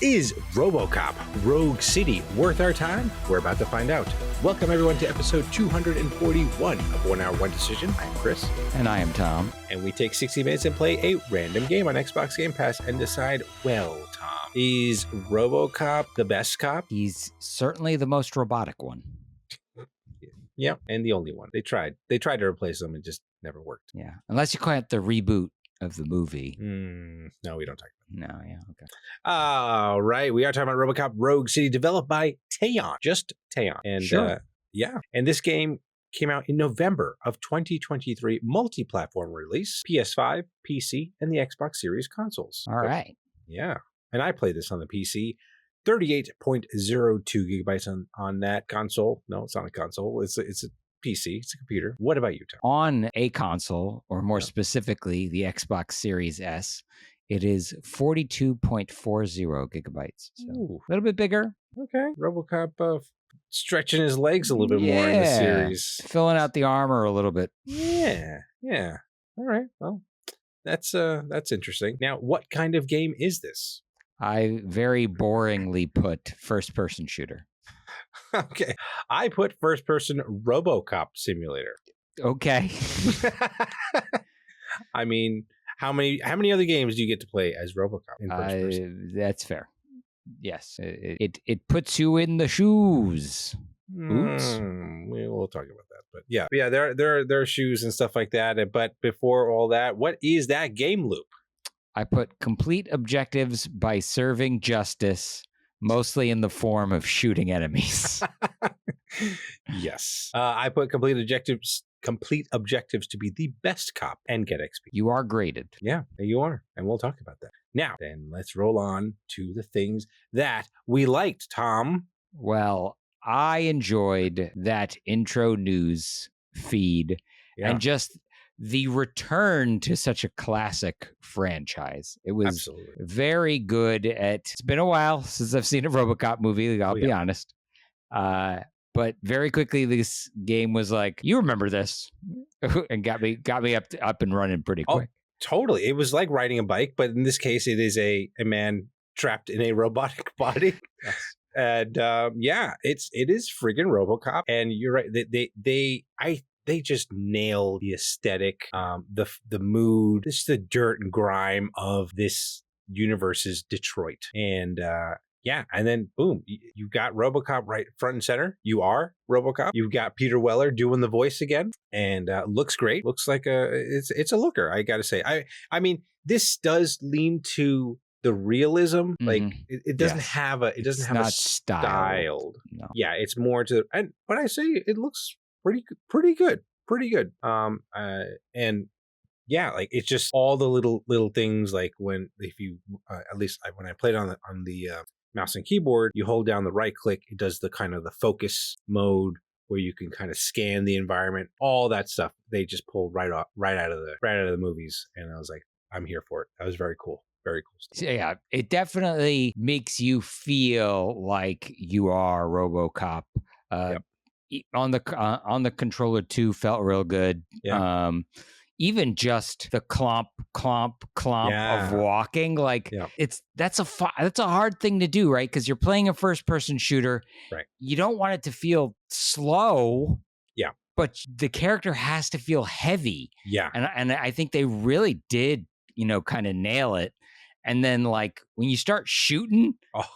Is Robocop Rogue City worth our time? We're about to find out. Welcome everyone to episode 241 of 1 Hour 1 Decision. I'm Chris. And I am Tom. And we take 60 minutes and play a random game on Xbox Game Pass and decide, well, Tom, is Robocop the best cop? He's certainly the most robotic one. Yeah, and the only one. They tried to replace him and just never worked. Yeah, unless you call it the reboot of the movie. No, we don't talk about it. No, yeah, okay. All right, we are talking about Robocop Rogue City, developed by Teyon. Just Teyon. And sure. And this game came out in November of 2023, multi-platform release, PS5, PC, and the Xbox Series consoles. All right. Yeah, and I played this on the PC. 38.02 gigabytes on that console. No, it's not a console. It's a PC. It's a computer. What about you, Tom? On a console, or more specifically, the Xbox Series S, it is 42.40 gigabytes. So a little bit bigger. Okay. Robocop stretching his legs a little bit more in the series. Filling out the armor a little bit. Yeah. All right. Well, that's interesting. Now, what kind of game is this? I very boringly put first-person shooter. Okay. I put first-person Robocop simulator. Okay. I mean, how many other games do you get to play as Robocop in first person? That's fair. Yes. It puts you in the shoes. Oops. We'll talk about that. But yeah, there are shoes and stuff like that. But before all that, what is that game loop? I put complete objectives by serving justice, mostly in the form of shooting enemies. Yes. I put complete objectives to be the best cop and get XP. You are graded. Yeah, you are. And we'll talk about that. Now, then let's roll on to the things that we liked, Tom. Well, I enjoyed that intro news feed and just the return to such a classic franchise. It was absolutely very good. It's been a while since I've seen a Robocop movie, I'll be honest. But very quickly, this game was like, you remember this, and got me up and running pretty quick. Oh, totally. It was like riding a bike, but in this case, it is a man trapped in a robotic body. Yes. And it is friggin' Robocop. And you're right. They just nailed the aesthetic, the mood, just the dirt and grime of this universe's Detroit. And and then boom, you got Robocop right front and center. You are Robocop. You've got Peter Weller doing the voice again, and looks great. Looks like it's a looker. I got to say, I mean, this does lean to the realism. Mm-hmm. Like it doesn't have a styled. No. Yeah, it's more to, and when I say it looks pretty good. And yeah, like it's just all the little things, like when at least when I played on the mouse and keyboard, you hold down the right click, it does the kind of the focus mode where you can kind of scan the environment, all that stuff. They just pulled right out of the movies, and I was like, I'm here for it. That was very cool. Very cool stuff. Yeah, it definitely makes you feel like you are Robocop. Yep. On the controller too, felt real good. Yeah. Even just the clomp of walking, like that's a hard thing to do, right? Because you're playing a first person shooter. Right. You don't want it to feel slow. Yeah. But the character has to feel heavy. Yeah. And I think they really did, kind of nail it. And then, like, when you start shooting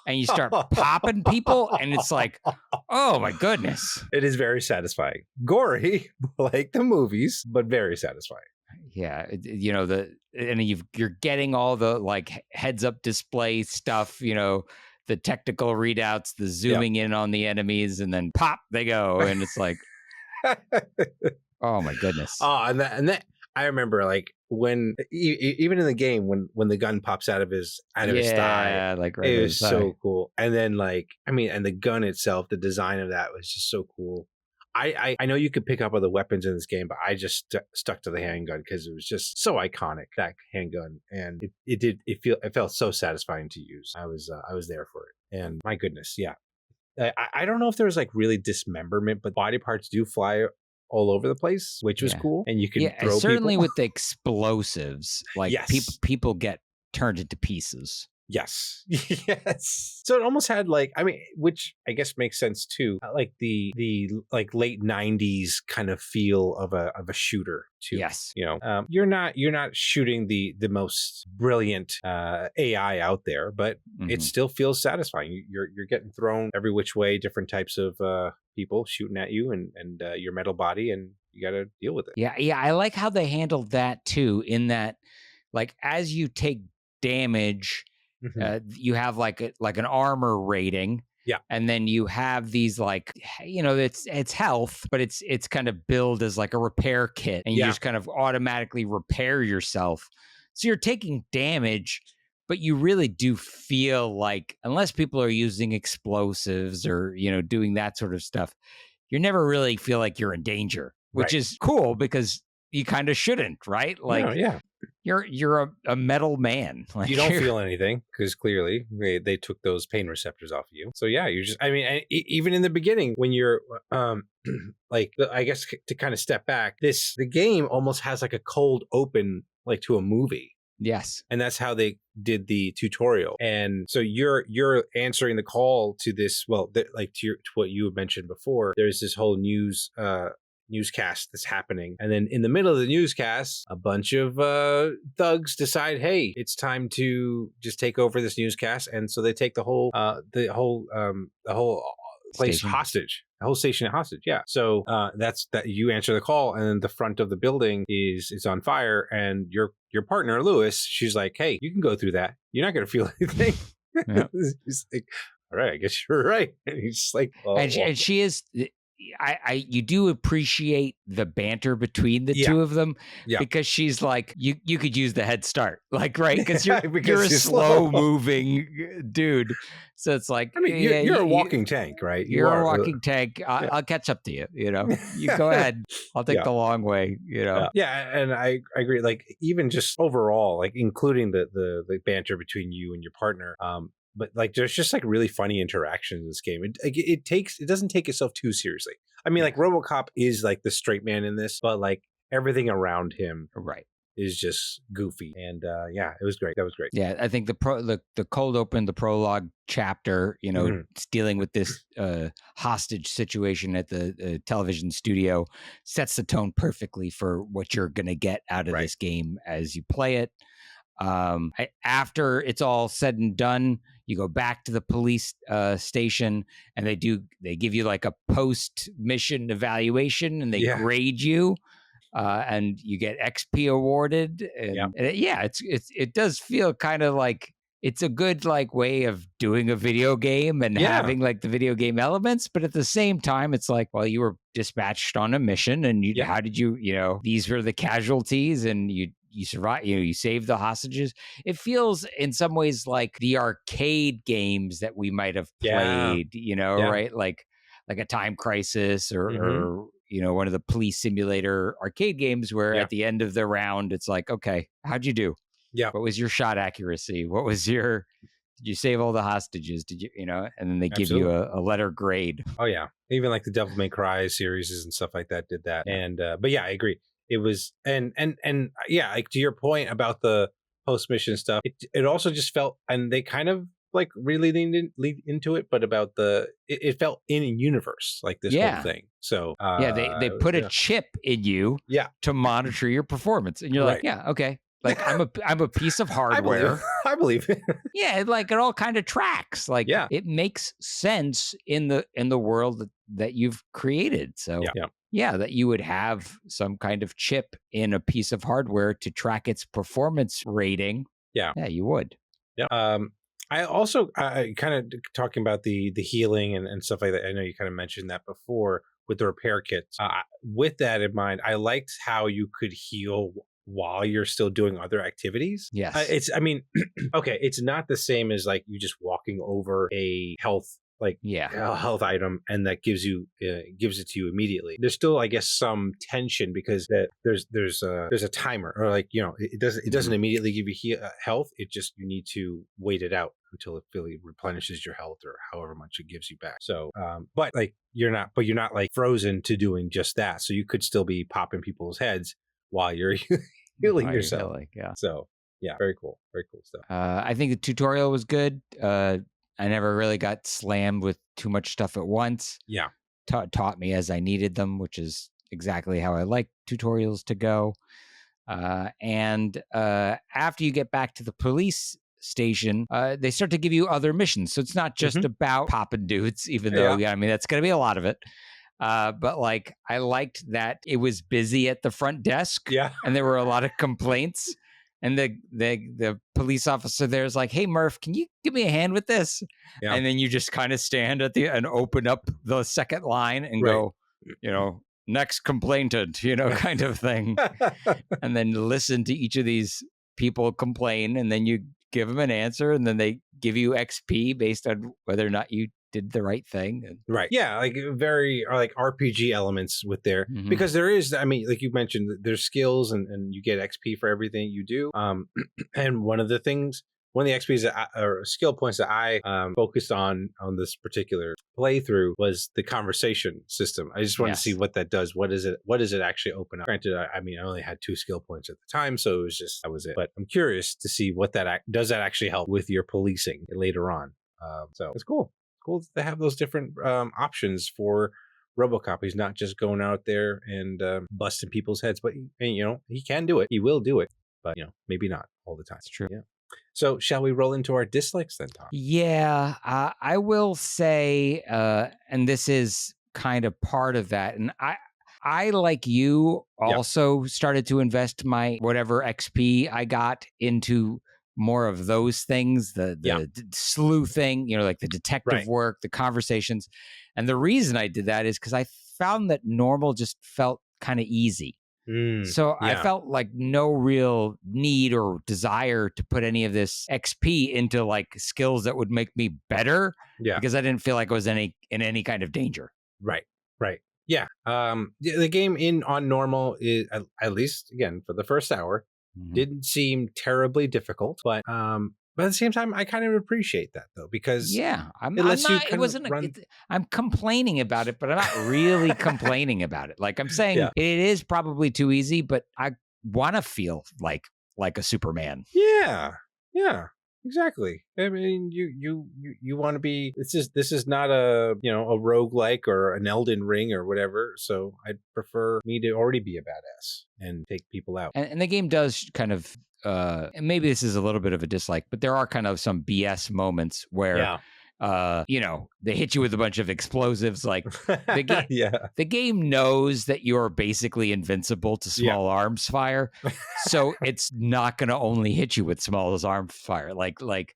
and you start popping people, and it's like, oh, my goodness. It is very satisfying. Gory, like the movies, but very satisfying. Yeah. You're getting all the, like, heads-up display stuff, the technical readouts, the zooming in on the enemies, and then pop, they go. And it's like, oh, my goodness. Oh, and that I remember, like, when even in the game when the gun pops out of his thigh, like right, it was so cool. And then, like, I mean, and the gun itself, the design of that was just so cool. I know you could pick up other weapons in this game, but I just stuck to the handgun because it was just so iconic, that handgun, and it felt so satisfying to use. I was there for it, and my goodness, yeah. I don't know if there was like really dismemberment, but body parts do fly all over the place, which was cool. And you can throw certainly people. With the explosives, like people get turned into pieces. Yes. Yes. So it almost had like, I mean, which I guess makes sense too. Like the like late 90s kind of feel of a shooter too. Yes. You know, you're not shooting the most brilliant AI out there, but it still feels satisfying. You're getting thrown every which way, different types of people shooting at you and your metal body, and you got to deal with it. Yeah. Yeah. I like how they handled that too, in that, like, as you take damage, you have like an armor rating. Yeah. And then you have these, like, you know, it's health, but it's kind of billed as like a repair kit, and you just kind of automatically repair yourself. So you're taking damage, but you really do feel like, unless people are using explosives or, you know, doing that sort of stuff, you never really feel like you're in danger, which is cool, because you kind of shouldn't, right? Like, No, yeah. You're a metal man. Like, you don't feel anything because clearly they took those pain receptors off of you. So yeah, you just, I mean, even in the beginning when you're like, I guess to kind of step back, the game almost has like a cold open, like to a movie. Yes. And that's how they did the tutorial. And so you're answering the call to this, well, like to what you had mentioned before, there's this whole newscast that's happening, and then in the middle of the newscast, a bunch of thugs decide, hey, it's time to just take over this newscast, and so they take the whole place Station. hostage, the whole station hostage. Yeah. So that's that. You answer the call, and then the front of the building is on fire, and your partner Lewis, she's like, hey, you can go through that. You're not going to feel anything. He's like, all right, I guess you're right. And he's just like, and she is. You do appreciate the banter between the two of them, because she's like, you could use the head start, like, right? Because you're a slow moving dude, so it's like, I mean, you're a walking tank, right? You're a walking tank. I'll catch up to you. You know, you go ahead. I'll take the long way. You know, yeah, and I agree. Like, even just overall, like including the banter between you and your partner. But like, there's just like really funny interactions in this game. It doesn't take itself too seriously. I mean, like, Robocop is like the straight man in this, but like everything around him, is just goofy. And yeah, it was great. That was great. Yeah, I think the cold open, the prologue chapter, you know, dealing with this hostage situation at the television studio, sets the tone perfectly for what you're going to get out of this game as you play it. After it's all said and done, you go back to the police station, and they give you like a post mission evaluation, and they grade you, and you get XP awarded. And it does feel kind of like it's a good like way of doing a video game and having like the video game elements, but at the same time, it's like, well, you were dispatched on a mission, and how did you, you know, these were the casualties, and you survive, you know, you save the hostages. It feels in some ways like the arcade games that we might have played, you know, right? Like a Time Crisis or, you know, one of the police simulator arcade games where at the end of the round, it's like, okay, how'd you do? Yeah. What was your shot accuracy? Did you save all the hostages? Did you, you know, and then they give you a letter grade. Oh yeah. Even like the Devil May Cry series and stuff like that did that. And, but yeah, I agree. It was, and yeah, like to your point about the post mission stuff, it also just felt, and they kind of like really lead into it, but about it felt in universe, like this whole thing. So they put a chip in you to monitor your performance, and you're like, yeah, okay, like I'm a piece of hardware. I believe it. Yeah, like it all kind of tracks. Like it makes sense in the world that you've created. So yeah, that you would have some kind of chip in a piece of hardware to track its performance rating. Yeah, you would. Yeah. I also kind of talking about the healing and stuff like that. I know you kind of mentioned that before with the repair kits. With that in mind, I liked how you could heal while you're still doing other activities. Yes. I mean, okay, it's not the same as like you just walking over a health a health item and that gives it to you immediately. There's still, I guess, some tension because there's a timer, or like, you know, it doesn't immediately give you health. It just, you need to wait it out until it fully replenishes your health or however much it gives you back. So but like you're not like frozen to doing just that. So you could still be popping people's heads while you're healing yourself. Yeah. So Yeah, very cool stuff. I think the tutorial was good. I never really got slammed with too much stuff at once. Yeah. Taught me as I needed them, which is exactly how I like tutorials to go. And after you get back to the police station, they start to give you other missions. So it's not just about popping dudes, even though, I mean, that's going to be a lot of it. But like, I liked that it was busy at the front desk. Yeah. And there were a lot of complaints. And the police officer there is like, "Hey Murph, can you give me a hand with this?" Yeah. And then you just kind of stand at and open up the second line and go, next complainant, kind of thing. And then listen to each of these people complain, and then you give them an answer, and then they give you XP based on whether or not you did the right thing. Right. Yeah, like very like RPG elements with there, because there is, I mean, like you mentioned, there's skills and you get XP for everything you do. And one of the XPs or skill points that I focused on this particular playthrough was the conversation system. I just wanted to see what that does. What does it actually open up? Granted, I mean, I only had 2 skill points at the time, so that was it. But I'm curious to see what does that actually help with your policing later on. So it's cool. Cool to have those different options for Robocop. He's not just going out there and busting people's heads, but he can do it. He will do it, but maybe not all the time. It's true. Yeah. So shall we roll into our dislikes then, Tom? Yeah, I will say, and this is kind of part of that. And I like you also started to invest my whatever XP I got into more of those things, the sleuthing, like the detective work, the conversations. And the reason I did that is because I found that normal just felt kind of easy. So I felt like no real need or desire to put any of this XP into like skills that would make me better, because I didn't feel like I was in any kind of danger. Right. Yeah. The game on normal is, at least again for the first hour, didn't seem terribly difficult, but at the same time, I kind of appreciate that though, because I'm complaining about it, but I'm not really complaining about it. Like I'm saying, it is probably too easy, but I want to feel like a Superman. Yeah, exactly. I mean, you want to be. This is not a a roguelike or an Elden Ring or whatever. So I'd prefer me to already be a badass and take people out. And the game does kind of. And maybe this is a little bit of a dislike, but there are kind of some BS moments where, they hit you with a bunch of explosives. Like the game knows that you're basically invincible to small arms fire. So it's not going to only hit you with small arms fire. Like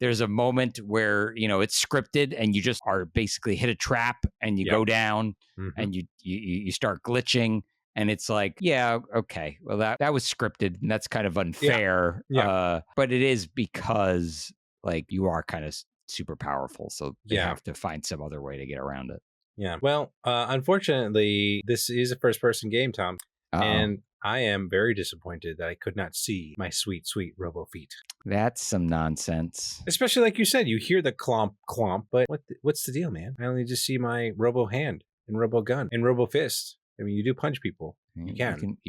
there's a moment where, it's scripted and you just are basically hit a trap and you go down and you start glitching. And it's like, okay, well, that was scripted, and that's kind of unfair. But it is because, like, you are kind of super powerful, so they have to find some other way to get around it. Yeah. Well, unfortunately, this is a first-person game, Tom. And I am very disappointed that I could not see my sweet, sweet Robo feet. That's some nonsense. Especially like you said, you hear the clomp, clomp, but what's the deal, man? I only just see my Robo hand and Robo gun and Robo fist. I mean, you do punch people. You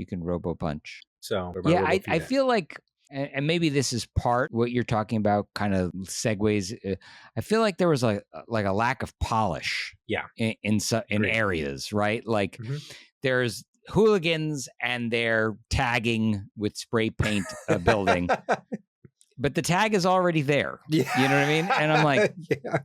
can Robo punch. So I feel like, and maybe this is part what you're talking about, kind of segues. I feel like there was a lack of polish. In areas, right? Like there's hooligans and they're tagging with spray paint a building. But the tag is already there. Yeah. You know what I mean? And I'm like,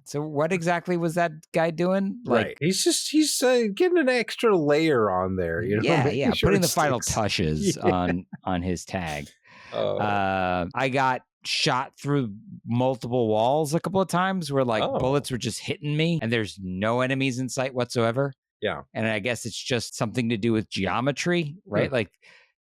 so what exactly was that guy doing? Like, he's getting an extra layer on there. Putting the final touches on his tag. I got shot through multiple walls a couple of times where bullets were just hitting me and there's no enemies in sight whatsoever. Yeah. And I guess it's just something to do with geometry, right? Like,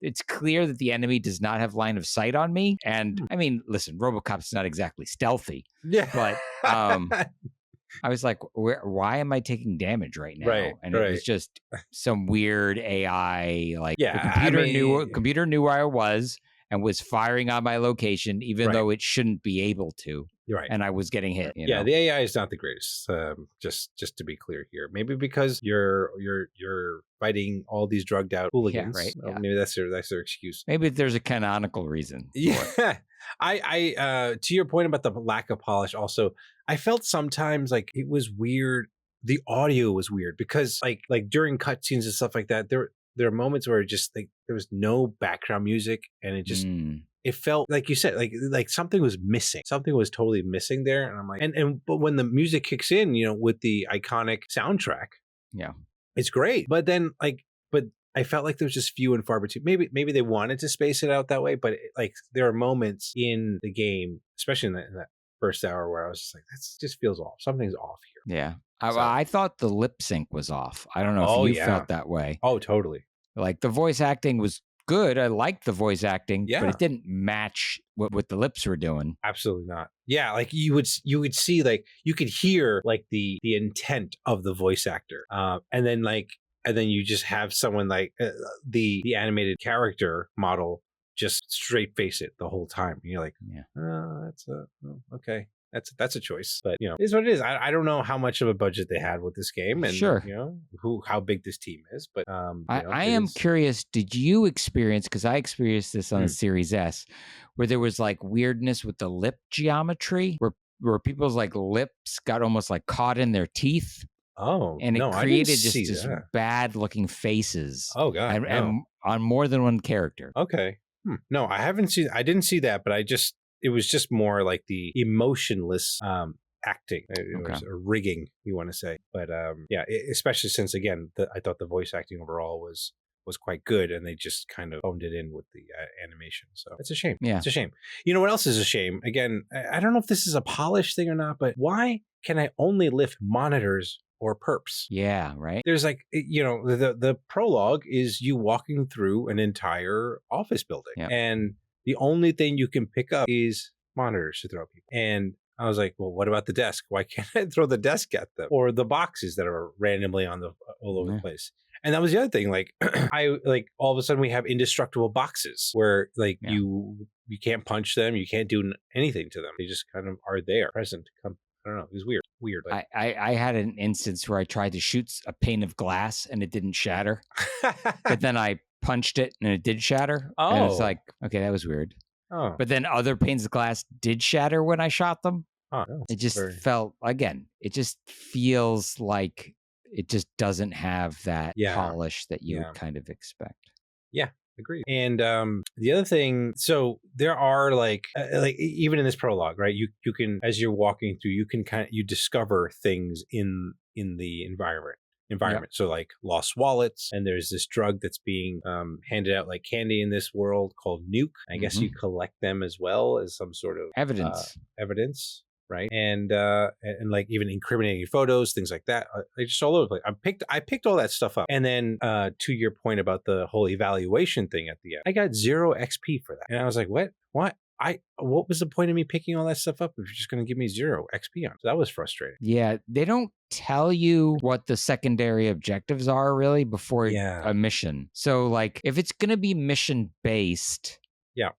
it's clear that the enemy does not have line of sight on me. And I mean, listen, Robocop's not exactly stealthy. Yeah. But I was like, why am I taking damage right now? It was just some weird AI. Like the computer knew where I was and was firing on my location, even though it shouldn't be able to. You're right. and I was getting hit. You Yeah, know? the AI is not the greatest. Just to be clear here, maybe because you're fighting all these drugged out hooligans. right. Yeah. Maybe that's their excuse. Maybe there's a canonical reason. Yeah, I to your point about the lack of polish. Also, I felt sometimes like it was weird. The audio was weird because like during cutscenes and stuff like that, there are moments where it just like there was no background music and it just it felt like you said like something was missing. Something was totally missing there, and I'm like, but when the music kicks in, with the iconic soundtrack, yeah, it's great. But then but I felt like there was just few and far between. Maybe they wanted to space it out that way, but there are moments in the game, especially in that first hour, where I was just like, that just feels off. Something's off here. Yeah. I thought the lip sync was off. I don't know if you felt that way. Oh, totally. Like the voice acting was good. I liked the voice acting, but it didn't match what the lips were doing. Absolutely not. Yeah, like you would see, like you could hear like the intent of the voice actor, and then you just have someone like the animated character model just straight face it the whole time. And you're like, that's okay. That's a choice, but it's what it is. I don't know how much of a budget they had with this game, and how big this team is, but I am curious. Did you experience? Because I experienced this on the Series S, where there was like weirdness with the lip geometry, where people's like lips got almost like caught in their teeth. Oh, and it created just bad looking faces. Oh god, and on more than one character. Okay, no, I didn't see that, but it was just more like the emotionless acting, or rigging, you want to say. But especially since again, I thought the voice acting overall was quite good, and they just kind of phoned it in with the animation. So it's a shame. Yeah, it's a shame. You know what else is a shame? Again, I don't know if this is a polished thing or not, but why can I only lift monitors or perps? Yeah, right. There's the prologue is you walking through an entire office building, and the only thing you can pick up is monitors to throw people. And I was like, well, what about the desk? Why can't I throw the desk at them? Or the boxes that are randomly on all over the place? And that was the other thing. Like I all of a sudden we have indestructible boxes where you can't punch them, you can't do anything to them. They just kind of are there, present. I don't know. It was weird. Like, I had an instance where I tried to shoot a pane of glass and it didn't shatter, but then I punched it and it did shatter. Oh, and it's like, okay, that was weird. Oh, but then other panes of glass did shatter when I shot them. Oh, it just felt, again, it just feels like it just doesn't have that polish that you would kind of expect. Yeah. Agreed. And the other thing, so there are like even in this prologue, right? You can, as you're walking through, you can you discover things in the environment. So like lost wallets, and there's this drug that's being handed out like candy in this world called Nuke. I guess you collect them as well as some sort of evidence. Right. And like even incriminating photos, things like that. Just all over the place. I picked all that stuff up. And then to your point about the whole evaluation thing at the end, I got 0 XP for that. And I was like, what? What was the point of me picking all that stuff up if you're just going to give me 0 XP on it? So that was frustrating. Yeah. They don't tell you what the secondary objectives are really before a mission. So like if it's going to be mission based. Yeah.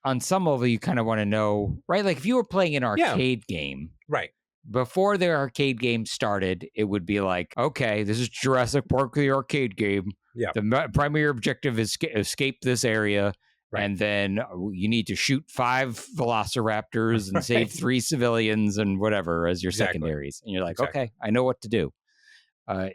On some level, you kind of want to know, right? Like if you were playing an arcade game, right? Before the arcade game started, it would be like, okay, this is Jurassic Park, the arcade game. Yeah. The primary objective is escape this area. Right. And then you need to shoot 5 velociraptors and save 3 civilians and whatever as your secondaries. And you're like, okay, I know what to do.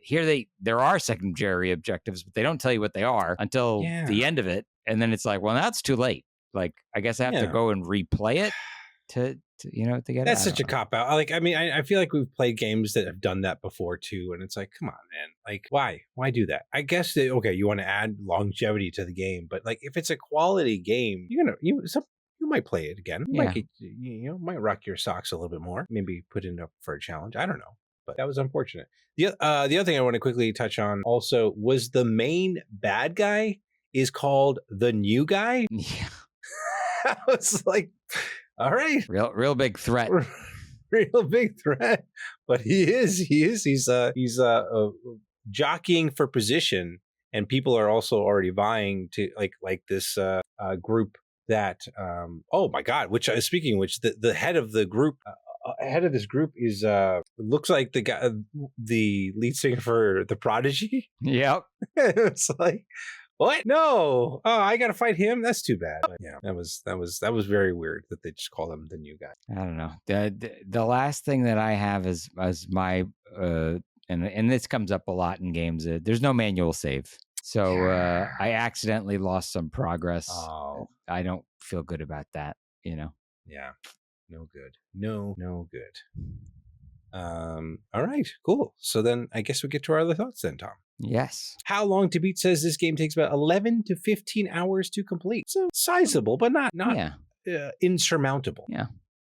Here there are secondary objectives, but they don't tell you what they are until the end of it. And then it's like, well, that's too late. Like, I guess I have to go and replay it to get it. That's such a cop out. Like, I mean, I feel like we've played games that have done that before too. And it's like, come on, man. Like, why do that? I guess that, okay, you want to add longevity to the game, but like if it's a quality game, you might play it again. You might rock your socks a little bit more, maybe put it up for a challenge. I don't know. But that was unfortunate. The other thing I want to quickly touch on also was the main bad guy is called the new guy. Yeah. I was like, all right, real big threat, real big threat. But he's jockeying for position, and people are also already vying to like this group that oh my god, which speaking of which, the head of the group, head of this group is looks like the guy, the lead singer for The Prodigy. Yep. It's like, what? No. Oh, I gotta fight him. That's too bad. But yeah, that was very weird that they just call him the new guy. I don't know. The last thing that I have is my and this comes up a lot in games. There's no manual save, so I accidentally lost some progress. Oh, I don't feel good about that. yeah, no good. No good. All right, cool. So then I guess we get to our other thoughts then, Tom. Yes. How Long to Beat says this game takes about 11 to 15 hours to complete. So sizable, but not insurmountable. Yeah.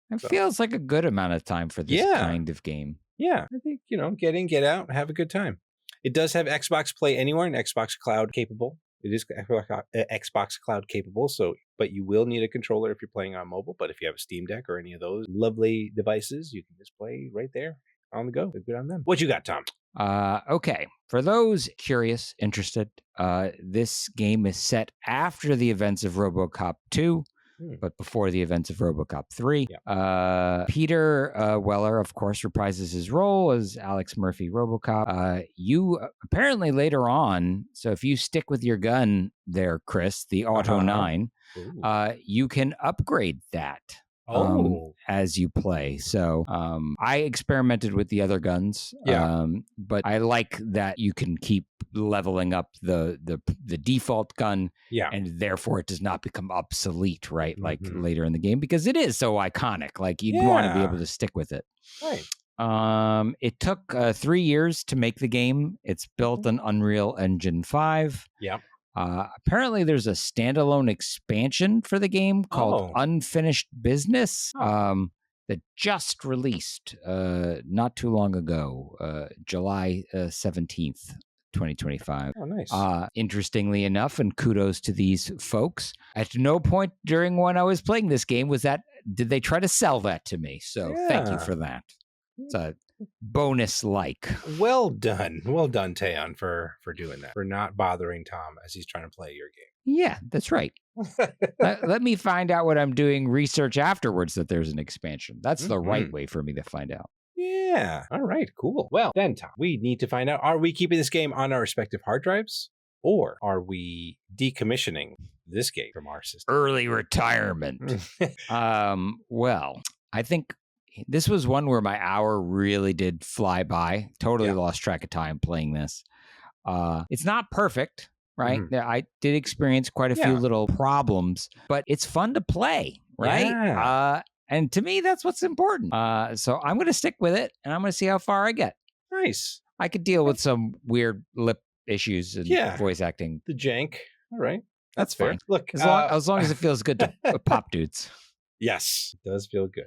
It feels like a good amount of time for this kind of game. Yeah. I think, get in, get out, have a good time. It does have Xbox Play Anywhere and Xbox Cloud capable. It is Xbox Cloud capable, but you will need a controller if you're playing on mobile. But if you have a Steam Deck or any of those lovely devices, you can just play right there on the go. Good on them. What you got, Tom? Okay. For those curious, interested, this game is set after the events of Robocop 2, but before the events of Robocop 3. Yeah. Peter Weller, of course, reprises his role as Alex Murphy Robocop. You apparently later on, so if you stick with your gun there, Chris, the Auto 9, you can upgrade that. As you play. So I experimented with the other guns, but I like that you can keep leveling up the default gun, and therefore it does not become obsolete, right? Like later in the game, because it is so iconic. Like you'd want to be able to stick with it. Right. It took 3 years to make the game. It's built on Unreal Engine 5. Yeah. Apparently, there's a standalone expansion for the game called Unfinished Business that just released not too long ago, July 17th, 2025. Oh, nice. Interestingly enough, and kudos to these folks, at no point during when I was playing this game did they try to sell that to me. So thank you for that. It's a bonus like. Well done, Teyon, for doing that, for not bothering Tom as he's trying to play your game. Yeah, that's right. let me find out what I'm doing research afterwards that there's an expansion. That's the right way for me to find out. Yeah. All right, cool. Well, then, Tom, we need to find out, are we keeping this game on our respective hard drives, or are we decommissioning this game from our system? Early retirement. Well, I think this was one where my hour really did fly by. Totally lost track of time playing this. It's not perfect, right? I did experience quite a few little problems, but it's fun to play, right? Yeah. And to me, that's what's important. So I'm going to stick with it, and I'm going to see how far I get. Nice. I could deal with some weird lip issues and voice acting. The jank. All right. That's fine. Look, as long as it feels good to pop dudes. Yes, it does feel good.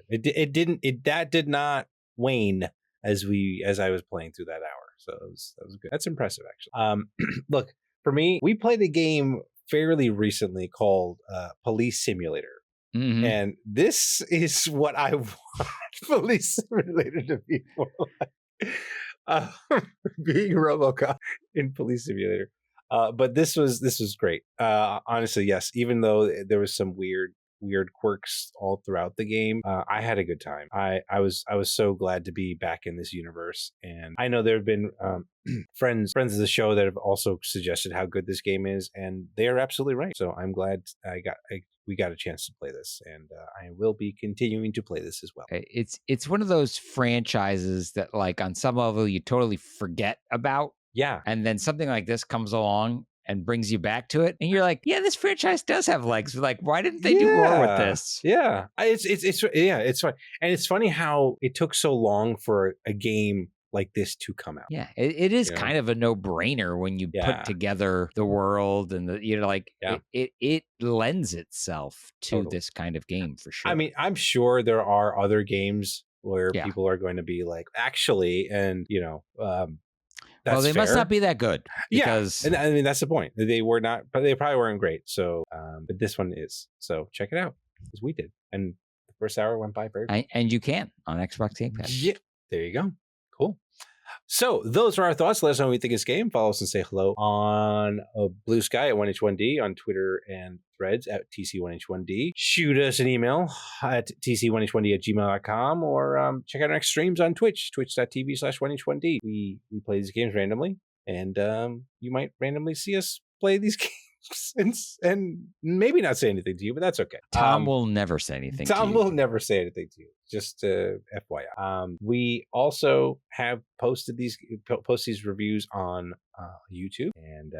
That did not wane as I was playing through that hour. So that was good. That's impressive, actually. Look, for me, we played a game fairly recently called Police Simulator. Mm-hmm. And this is what I want Police Simulator to be more like. Being Robocop in Police Simulator. But this was great. Honestly, yes. Even though there was some weird quirks all throughout the game, I had a good time. I was so glad to be back in this universe, and I know there have been friends of the show that have also suggested how good this game is, and they are absolutely right. So I'm glad we got a chance to play this, and I will be continuing to play this as well. It's one of those franchises that, like, on some level you totally forget about. Yeah, and then something like this comes along and brings you back to it, and you're like, yeah, this franchise does have legs. Like, why didn't they do more with this? Yeah, it's fun. And it's funny how it took so long for a game like this to come out. Yeah, it is kind of a no-brainer when you put together the world and it lends itself to this kind of game for sure. I mean, I'm sure there are other games where people are going to be like, actually, and well, they must not be that good. Because... Yeah, and I mean, that's the point. They were not, but they probably weren't great. So, but this one is. So check it out, as we did. And the first hour went by very fast. And you can on Xbox Game Pass. Yeah, there you go. Cool. So those are our thoughts. Let us know what you think of this game. Follow us and say hello on Blue Sky at 1H1D, on Twitter and Threads at TC1H1D. Shoot us an email at TC1H1D@gmail.com, or check out our next streams on Twitch, twitch.tv/1H1D. We play these games randomly, and you might randomly see us play these games. And maybe not say anything to you, but that's okay. Tom will never say anything to you. Tom will never say anything to you. Just FYI. We also have posted these reviews on YouTube. And,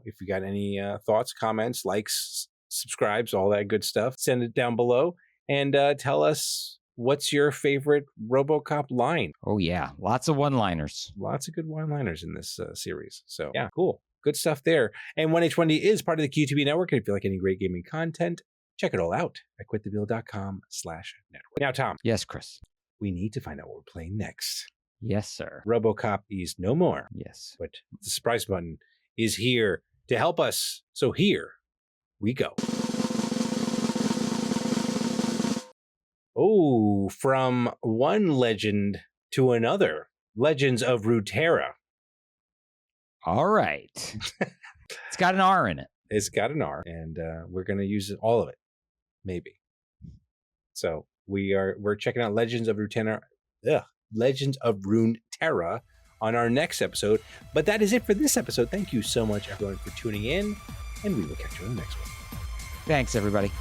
if you got any thoughts, comments, likes, subscribes, all that good stuff, send it down below and tell us what's your favorite RoboCop line. Oh, yeah. Lots of one-liners. Lots of good one-liners in this series. So, yeah, cool. Good stuff there. And 1H1D is part of the QTB network. And if you like any great gaming content, check it all out at quitthebill.com/network. Now, Tom. Yes, Chris. We need to find out what we're playing next. Yes, sir. RoboCop is no more. Yes. But the surprise button is here to help us. So here we go. Oh, from one legend to another. Legends of Runeterra. All right. It's got an R in it. It's got an R, and we're going to use all of it, maybe. So we're checking out Legends of Runeterra on our next episode. But that is it for this episode. Thank you so much, everyone, for tuning in, and we will catch you on the next one. Thanks, everybody.